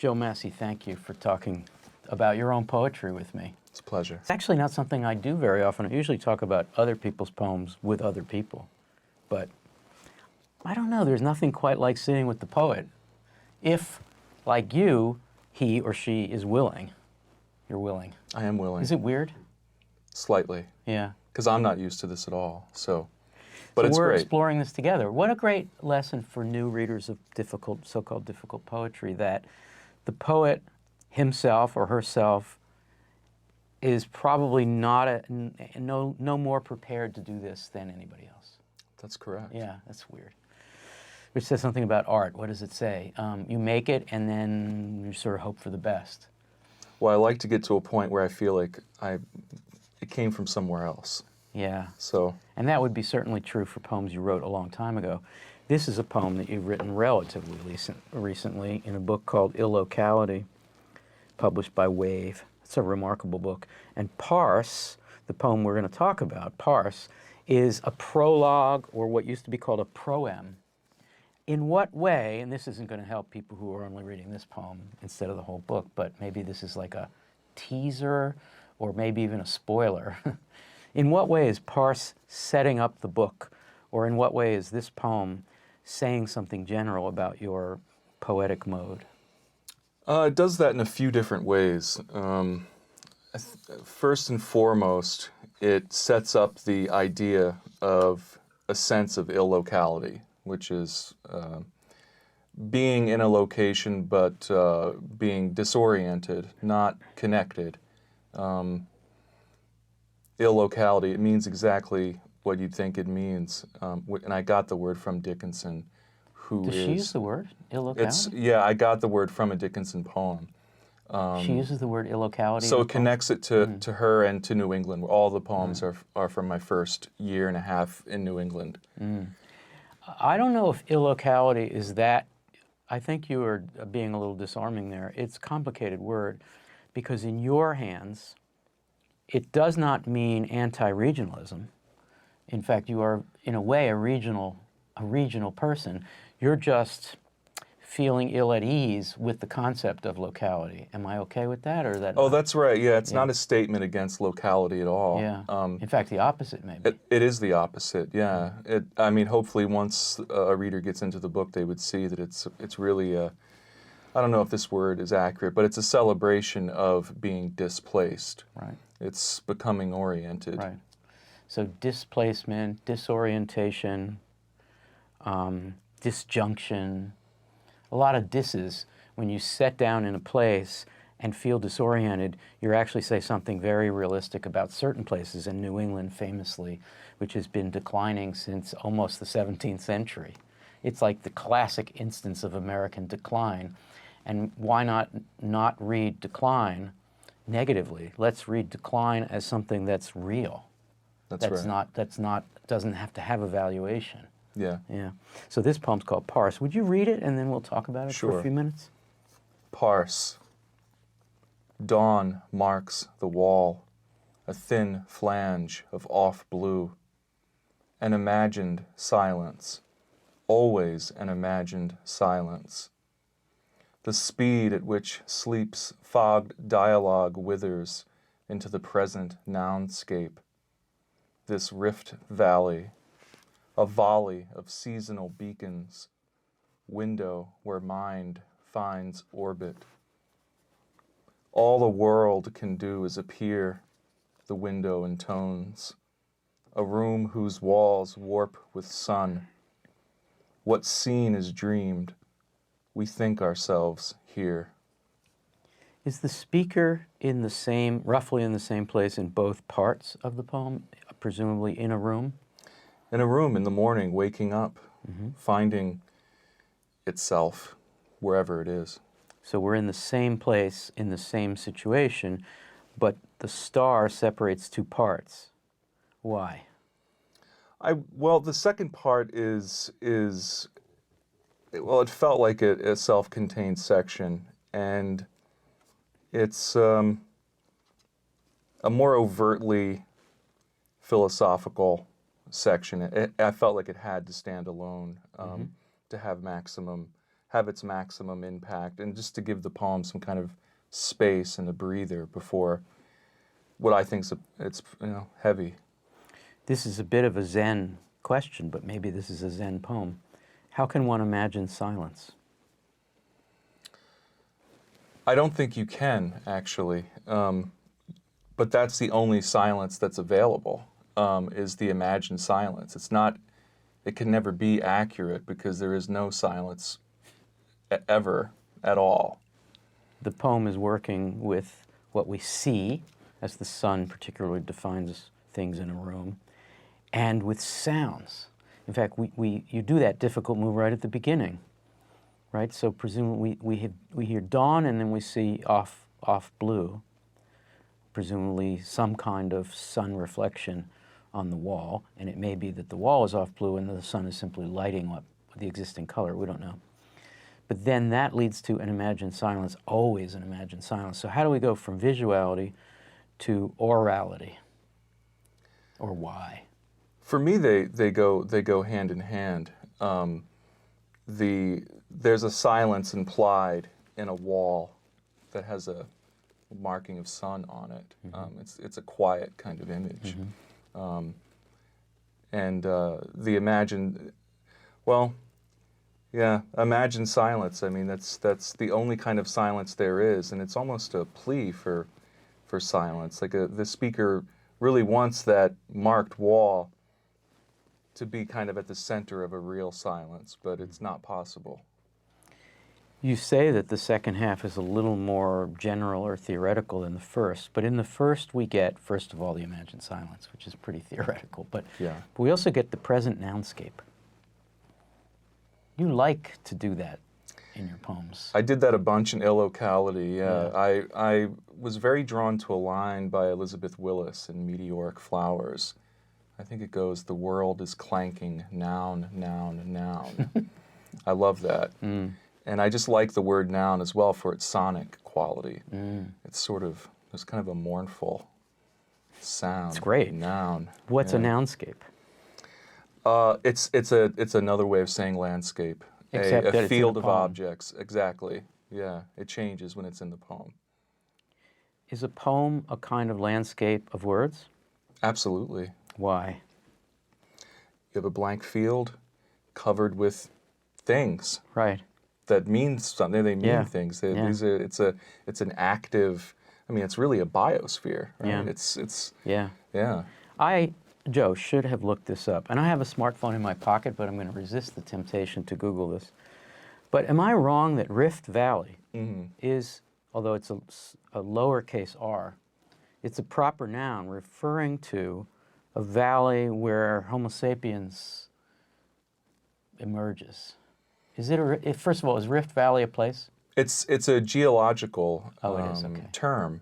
Joe Massey, thank you for talking about your own poetry with me. It's a pleasure. It's actually not something I do very often. I usually talk about other people's poems with other people. But I don't know, there's nothing quite like sitting with the poet. If, like you, he or she is willing. You're willing. I am willing. Is it weird? Slightly. Yeah. Because I'm not used to this at all, so. But So it's we're great. exploring this together. What a great lesson for new readers of difficult, so-called difficult poetry, that the poet himself or herself is probably not no more prepared to do this than anybody else. That's correct. Yeah, that's weird. Which says something about art. What does it say? You make it, and then you sort of hope for the best. Well, I like to get to a point where I feel like it came from somewhere else. Yeah. So. And that would be certainly true for poems you wrote a long time ago. This is a poem that you've written relatively recently in a book called Locality, published by Wave. It's a remarkable book. And Parse, the poem we're going to talk about, Parse, is a prologue, or what used to be called a proem. In what way, and this isn't going to help people who are only reading this poem instead of the whole book, but maybe this is like a teaser or maybe even a spoiler. In what way is Parse setting up the book, or in what way is this poem saying something general about your poetic mode? It does that in a few different ways. First and foremost, it sets up the idea of a sense of illocality, which is being in a location but being disoriented, not connected. Illocality, it means exactly what you'd think it means. And I got the word from Dickinson, who Does is... she use the word illocality? Yeah, I got the word from a Dickinson poem. She uses the word illocality? So it connects it to her and to New England. All the poems are from my first year and a half in New England. I don't know if illocality is that. I think you are being a little disarming there. It's a complicated word because in your hands, it does not mean anti-regionalism. In fact, you are, in a way, a regional person. You're just feeling ill at ease with the concept of locality. Am I okay with that, or that? Oh, that's right. Yeah, it's not a statement against locality at all. Yeah. In fact, the opposite, maybe. It is the opposite. Yeah. I mean, hopefully, once a reader gets into the book, they would see that it's really a. I don't know if this word is accurate, but it's a celebration of being displaced. Right. It's becoming oriented. Right. So displacement, disorientation, disjunction, a lot of disses. When you set down in a place and feel disoriented, you actually say something very realistic about certain places, in New England famously, which has been declining since almost the 17th century. It's like the classic instance of American decline. And why not read decline negatively? Let's read decline as something that's real. That's right. Doesn't have to have a valuation. Yeah. Yeah. So this poem's called Parse. Would you read it and then we'll talk about it for a few minutes? Parse. Dawn marks the wall, a thin flange of off blue. An imagined silence, always an imagined silence. The speed at which sleep's fogged dialogue withers into the present nounscape. This rift valley, a volley of seasonal beacons, window where mind finds orbit. All the world can do is appear, the window intones, a room whose walls warp with sun. What scene is dreamed, we think ourselves here. Is the speaker roughly in the same place in both parts of the poem, presumably in a room? In a room in the morning, waking up, finding itself wherever it is. So we're in the same place, in the same situation, but the star separates two parts. Why? Well, the second part is it felt like a self-contained section, and it's a more overtly philosophical section. I felt like it had to stand alone to have maximum have its maximum impact, and just to give the poem some kind of space and a breather before what I think it's heavy. This is a bit of a Zen question, but maybe this is a Zen poem. How can one imagine silence? I don't think you can, actually. But that's the only silence that's available, is the imagined silence. It can never be accurate because there is no silence ever at all. The poem is working with what we see, as the sun particularly defines things in a room, and with sounds. In fact, you do that difficult move right at the beginning, right? So presumably we hear dawn and then we see off blue, presumably some kind of sun reflection on the wall, and it may be that the wall is off blue and the sun is simply lighting up the existing color. We don't know. But then that leads to an imagined silence, always an imagined silence. So how do we go from visuality to orality? Or why? For me, they go hand in hand. There's a silence implied in a wall that has a marking of sun on it. Mm-hmm. It's a quiet kind of image. Mm-hmm. The imagined, imagined silence. I mean, that's the only kind of silence there is, and it's almost a plea for silence. Like the speaker really wants that marked wall to be kind of at the center of a real silence, but it's not possible. You say that the second half is a little more general or theoretical than the first, but in the first we get, first of all, the imagined silence, which is pretty theoretical, but we also get the present nounscape. You like to do that in your poems. I did that a bunch in Illocality, yeah. I was very drawn to a line by Elizabeth Willis in Meteoric Flowers. I think it goes, "The world is clanking, noun, noun, noun." I love that. Mm. And I just like the word noun as well for its sonic quality. Mm. It's kind of a mournful sound. It's great. Noun. What's a nounscape? It's another way of saying landscape. Except that a it's field in of objects, exactly. Yeah, it changes when it's in the poem. Is a poem a kind of landscape of words? Absolutely. Why? You have a blank field covered with things. Right. That means something. They mean things. It's an active. I mean, it's really a biosphere. Right? Yeah. Yeah. I, Joe, should have looked this up, and I have a smartphone in my pocket, but I'm going to resist the temptation to Google this. But am I wrong that Rift Valley is, although it's a lowercase r, it's a proper noun referring to a valley where Homo sapiens emerges? Is it first of all, is Rift Valley a place? It's a geological term.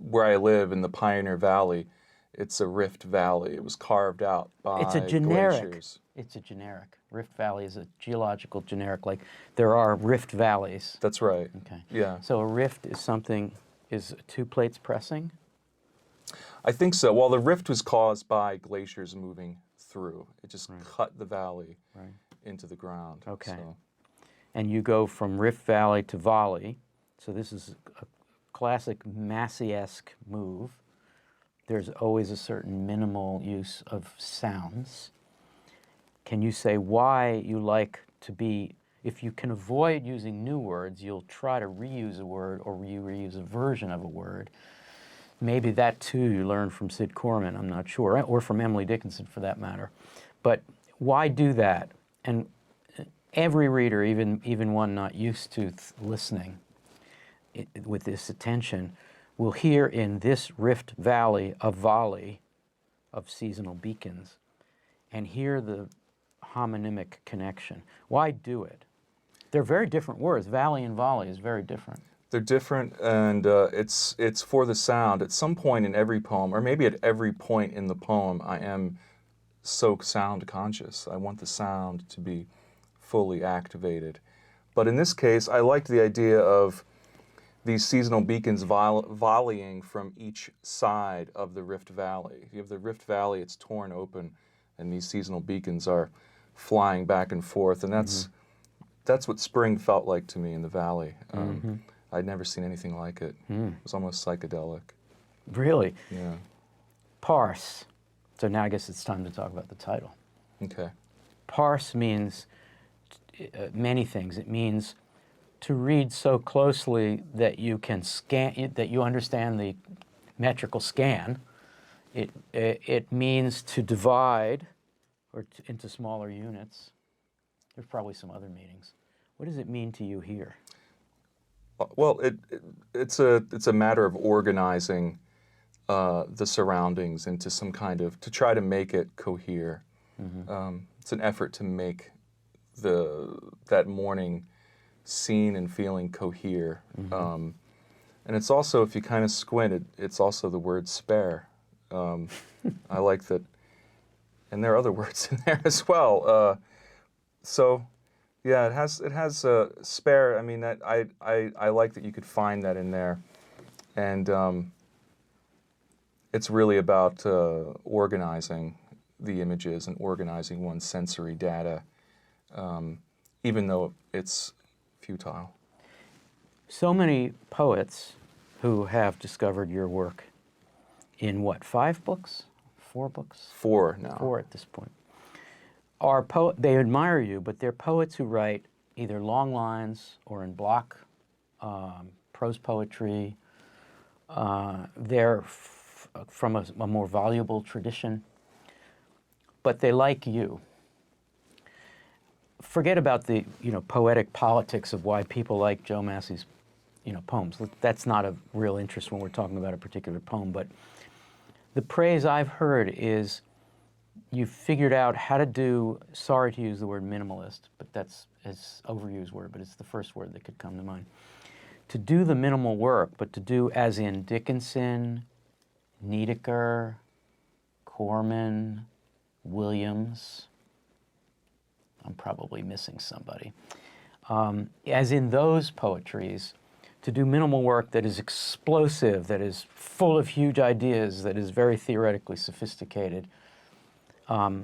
Where I live in the Pioneer Valley, it's a Rift Valley. It was carved out by glaciers. It's a generic. Rift Valley is a geological generic, like there are rift valleys. That's right. Okay. Yeah. So a rift is two plates pressing? I think so. Well, the rift was caused by glaciers moving through. It just cut the valley into the ground. Okay. So. And you go from Rift Valley to Volley. So this is a classic Massey-esque move. There's always a certain minimal use of sounds. Can you say why you like to be, if you can avoid using new words, you'll try to reuse a word or reuse a version of a word. Maybe that too you learned from Sid Corman, I'm not sure, or from Emily Dickinson for that matter. But why do that? And every reader, even one not used to listening with this attention, will hear in this Rift Valley a volley of seasonal beacons and hear the homonymic connection. Why do it? They're very different words. Valley and volley is very different. They're different, and it's for the sound. At some point in every poem, or maybe at every point in the poem, I am so sound conscious. I want the sound to be fully activated. But in this case, I liked the idea of these seasonal beacons volleying from each side of the Rift Valley. If you have the Rift Valley, it's torn open, and these seasonal beacons are flying back and forth, and that's what spring felt like to me in the valley. I'd never seen anything like it. It was almost psychedelic. Really? Yeah. Parse. So now I guess it's time to talk about the title. Okay. Parse means many things. It means to read so closely that you can scan, that you understand the metrical scan. It means to divide into smaller units. There's probably some other meanings. What does it mean to you here? Well, it's a matter of organizing the surroundings into some kind of, to try to make it cohere. It's an effort to make that morning scene and feeling cohere. And it's also, if you kind of squint, it's also the word spare. I like that, and there are other words in there as well. So, yeah, it has spare. I mean, that I like that you could find that in there, and it's really about organizing the images and organizing one's sensory data, even though it's futile. So many poets who have discovered your work in what, 5 books? 4 books? 4 now. 4 at this point. They admire you, but they're poets who write either long lines or in block prose poetry. They're from a more voluble tradition, but they like you. Forget about the poetic politics of why people like Joe Massey's poems. That's not of real interest when we're talking about a particular poem, but the praise I've heard is you've figured out how to do, sorry to use the word minimalist, but that's an overused word, but it's the first word that could come to mind. To do the minimal work, but to do as in Dickinson, Niedecker, Corman, Williams. I'm probably missing somebody. As in those poetries, to do minimal work that is explosive, that is full of huge ideas, that is very theoretically sophisticated. I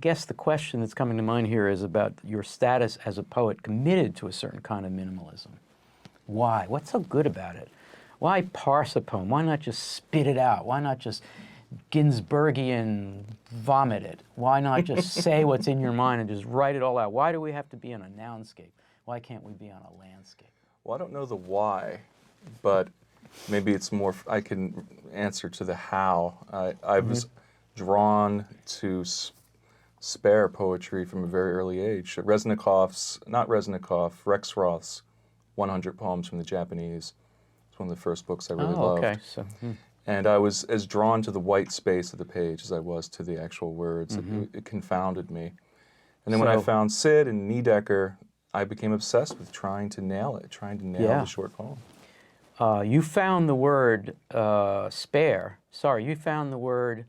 guess the question that's coming to mind here is about your status as a poet committed to a certain kind of minimalism. Why? What's so good about it? Why parse a poem? Why not just spit it out? Why not just Ginsbergian vomit it? Why not just say what's in your mind and just write it all out? Why do we have to be on a nounscape? Why can't we be on a landscape? Well, I don't know the why, but maybe it's more, I can answer to the how. I was drawn to spare poetry from a very early age. Rexroth's 100 Poems from the Japanese. It's one of the first books I really loved. Okay. So, And I was as drawn to the white space of the page as I was to the actual words. It confounded me. And then when I found Sid and Niedecker, I became obsessed with trying to nail it, trying to nail the short poem. you found the word spare. Sorry, you found the word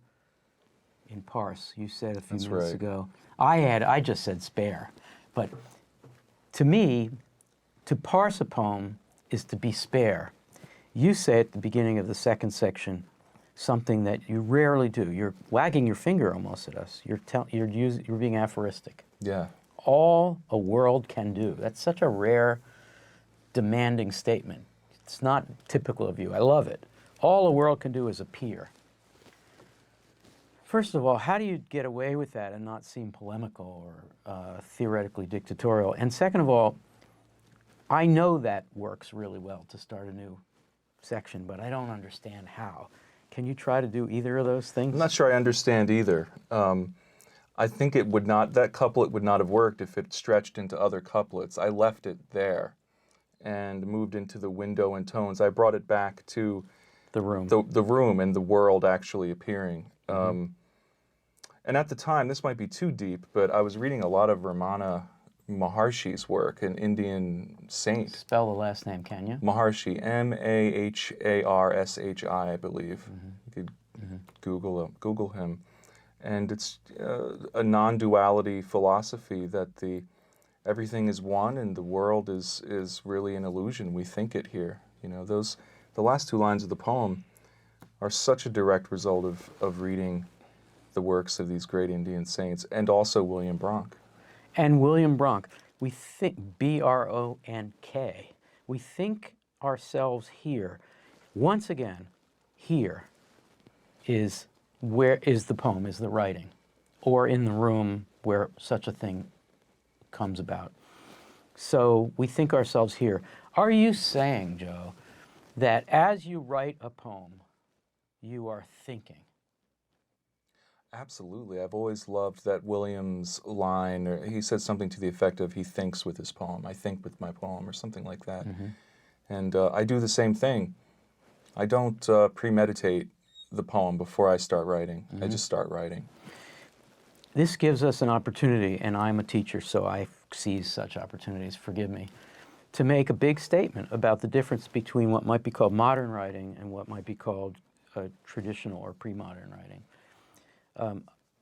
in Parse. You said a few minutes ago. I just said spare. But to me, to parse a poem is to be spare. You say at the beginning of the second section something that you rarely do. You're wagging your finger almost at us. You're being aphoristic. Yeah. All a world can do. That's such a rare, demanding statement. It's not typical of you. I love it. All a world can do is appear. First of all, how do you get away with that and not seem polemical or theoretically dictatorial? And second of all, I know that works really well to start a new section, but I don't understand how. Can you try to do either of those things? I'm not sure I understand either. I think that couplet would not have worked if it stretched into other couplets. I left it there and moved into the window and tones. I brought it back to the room. The room and the world actually appearing. And at the time, this might be too deep, but I was reading a lot of Ramana Maharshi's work, an Indian saint. Spell the last name, can you? Maharshi, Maharshi, I believe. You could Google him. And it's a non-duality philosophy that everything is one and the world is really an illusion. We think it here. The last 2 lines of the poem are such a direct result of reading the works of these great Indian saints, and also William Bronck. And William Bronk, we think, B-R-O-N-K, we think ourselves here. Once again, here is where is the poem, is the writing, or in the room where such a thing comes about. So we think ourselves here. Are you saying, Joe, that as you write a poem, you are thinking? Absolutely. I've always loved that Williams line. Or he said something to the effect of, he thinks with his poem. I think with my poem, or something like that. And I do the same thing. I don't premeditate the poem before I start writing. I just start writing. This gives us an opportunity, and I'm a teacher, so I seize such opportunities, forgive me, to make a big statement about the difference between what might be called modern writing and what might be called traditional or pre-modern writing.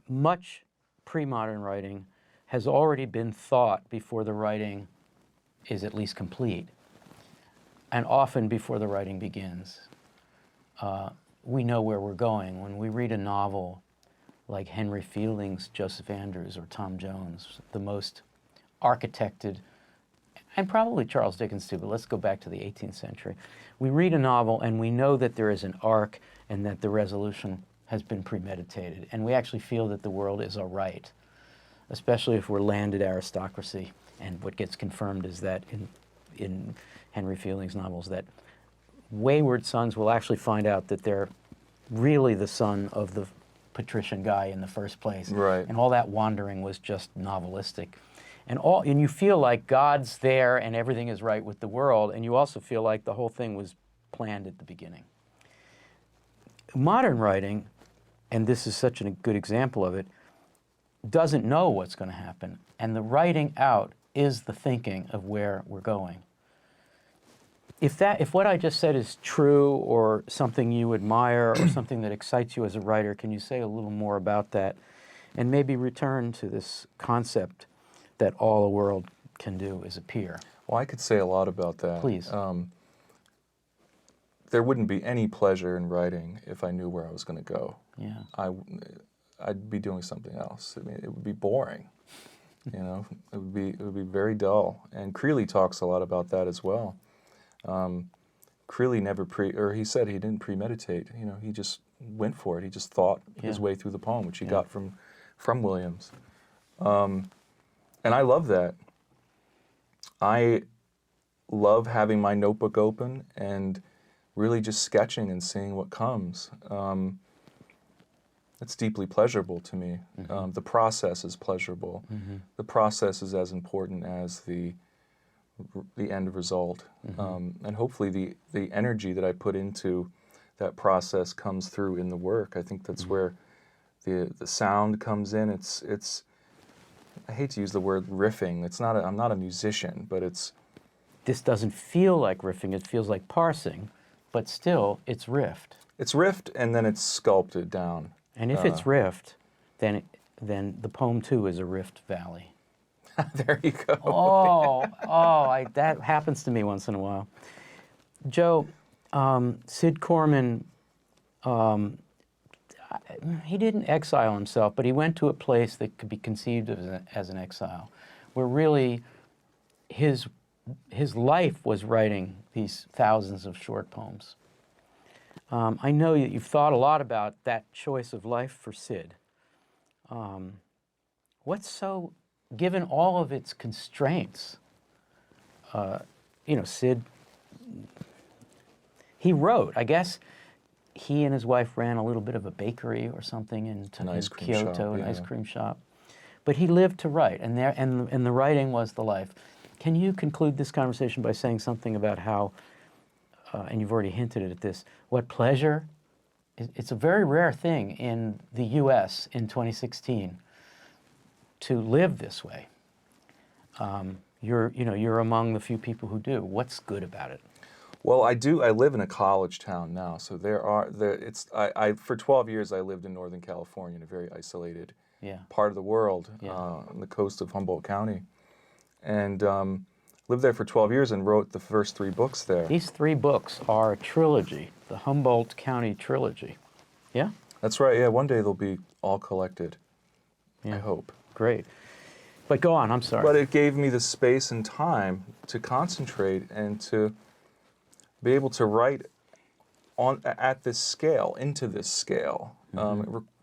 Much pre-modern writing has already been thought before the writing is at least complete, and often before the writing begins. We know where we're going. When we read a novel like Henry Fielding's Joseph Andrews or Tom Jones, the most architected, and probably Charles Dickens too, but let's go back to the 18th century. We read a novel and we know that there is an arc and that the resolution has been premeditated, and we actually feel that the world is all right, especially if we're landed aristocracy. And what gets confirmed is that in Henry Fielding's novels, that wayward sons will actually find out that they're really the son of the patrician guy in the first place. Right. And all that wandering was just novelistic. And you feel like God's there and everything is right with the world, and you also feel like the whole thing was planned at the beginning. Modern writing, and this is such a good example of it, doesn't know what's going to happen, and the writing out is the thinking of where we're going. If what I just said is true, or something you admire, or something that excites you as a writer, can you say a little more about that, and maybe return to this concept that all a world can do is appear? Well, I could say a lot about that. Please. There wouldn't be any pleasure in writing if I knew where I was going to go. Yeah. I'd be doing something else. I mean, it would be boring. You know, it would be very dull. And Creeley talks a lot about that as well. Creeley never he said he didn't premeditate. You know, he just went for it. He just thought his way through the poem, which he got from Williams. And I love that. I love having my notebook open and really just sketching and seeing what comes. It's deeply pleasurable to me. The process is pleasurable. The process is as important as the end result. And hopefully the energy that I put into that process comes through in the work. I think that's where the sound comes in. It's I hate to use the word riffing. I'm not a musician, but This doesn't feel like riffing, it feels like parsing, but still, it's riffed. It's riffed, and then it's sculpted down. And if it's riffed, then the poem too is a rift valley. There you go. That happens to me once in a while. Joe, Sid Corman, he didn't exile himself, but he went to a place that could be conceived as an exile, where really his life was writing these thousands of short poems. I know that you've thought a lot about that choice of life for Sid. What's so, given all of its constraints, Sid, he wrote, I guess he and his wife ran a little bit of a bakery or something in Kyoto, an ice cream shop. But he lived to write, and the writing was the life. Can you conclude this conversation by saying something about how, and you've already hinted at this, what pleasure, it's a very rare thing in the U.S. in 2016 to live this way. You're among the few people who do. What's good about it? Well, I do. I live in a college town now, so for 12 years I lived in Northern California, in a very isolated part of the world, on the coast of Humboldt County, and lived there for 12 years and wrote the first 3 books there. These 3 books are a trilogy, the Humboldt County trilogy. Yeah? That's right. Yeah, one day they'll be all collected. Yeah. I hope. Great. But go on, I'm sorry. But it gave me the space and time to concentrate and to be able to write at this scale, into this scale.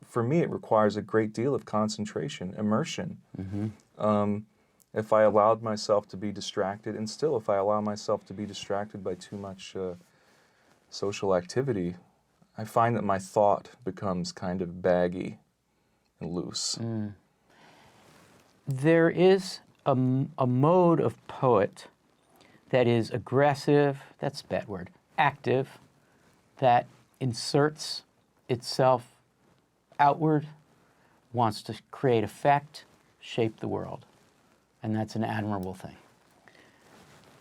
For me, it requires a great deal of concentration, immersion. If I allowed myself to be distracted, and still if I allow myself to be distracted by too much social activity, I find that my thought becomes kind of baggy and loose. There is a mode of poet that is aggressive, that's a bad word, active, that inserts itself outward, wants to create effect, shape the world. And that's an admirable thing.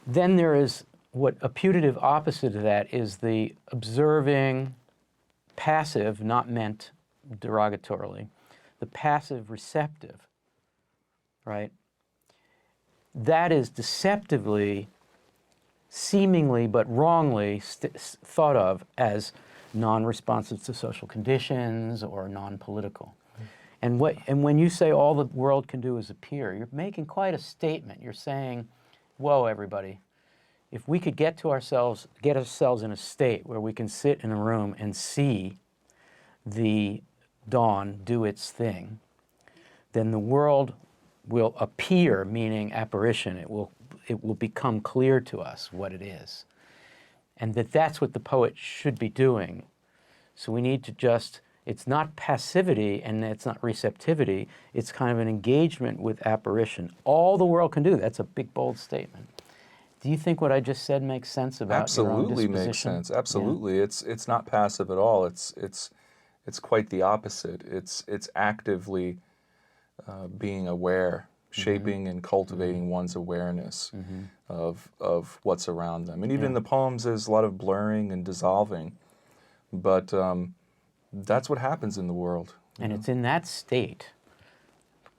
Then there is what a putative opposite of that is the observing, passive, not meant derogatorily, the passive receptive, right? That is deceptively, seemingly but wrongly thought of as non-responsive to social conditions or non-political. And when you say all the world can do is appear, you're making quite a statement. You're saying, whoa, everybody, if we could get ourselves in a state where we can sit in a room and see the dawn do its thing, then the world will appear, meaning apparition. It will become clear to us what it is. And that's what the poet should be doing. So we need to just, it's not passivity and it's not receptivity, it's kind of an engagement with apparition. All the world can do, that's a big, bold statement. Do you think what I just said makes sense about your own disposition? Absolutely makes sense. Absolutely. Yeah. It's not passive at all. It's quite the opposite. It's actively being aware, shaping and cultivating one's awareness of what's around them. And even in the poems, there's a lot of blurring and dissolving. But that's what happens in the world. And it's in that state,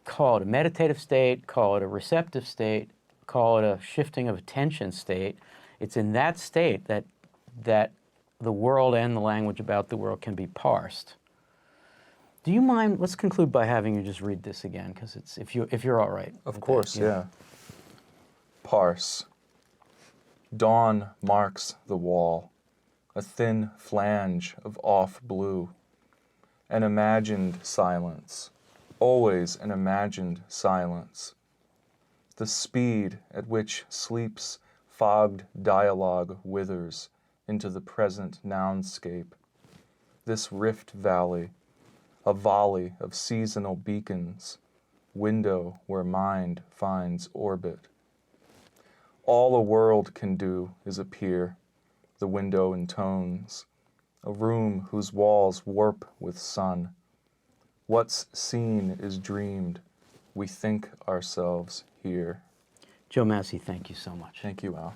call it a meditative state, call it a receptive state, call it a shifting of attention state. It's in that state that the world and the language about the world can be parsed. Do you mind, let's conclude by having you just read this again, because it's if you're all right. Of course, yeah. Parse. Dawn marks the wall, a thin flange of off blue. An imagined silence, always an imagined silence. The speed at which sleep's fogged dialogue withers into the present nounscape. This rift valley, a volley of seasonal beacons, window where mind finds orbit. All a world can do is appear, the window intones, a room whose walls warp with sun. What's seen is dreamed, we think ourselves here. Joe Massey, thank you so much. Thank you, Al.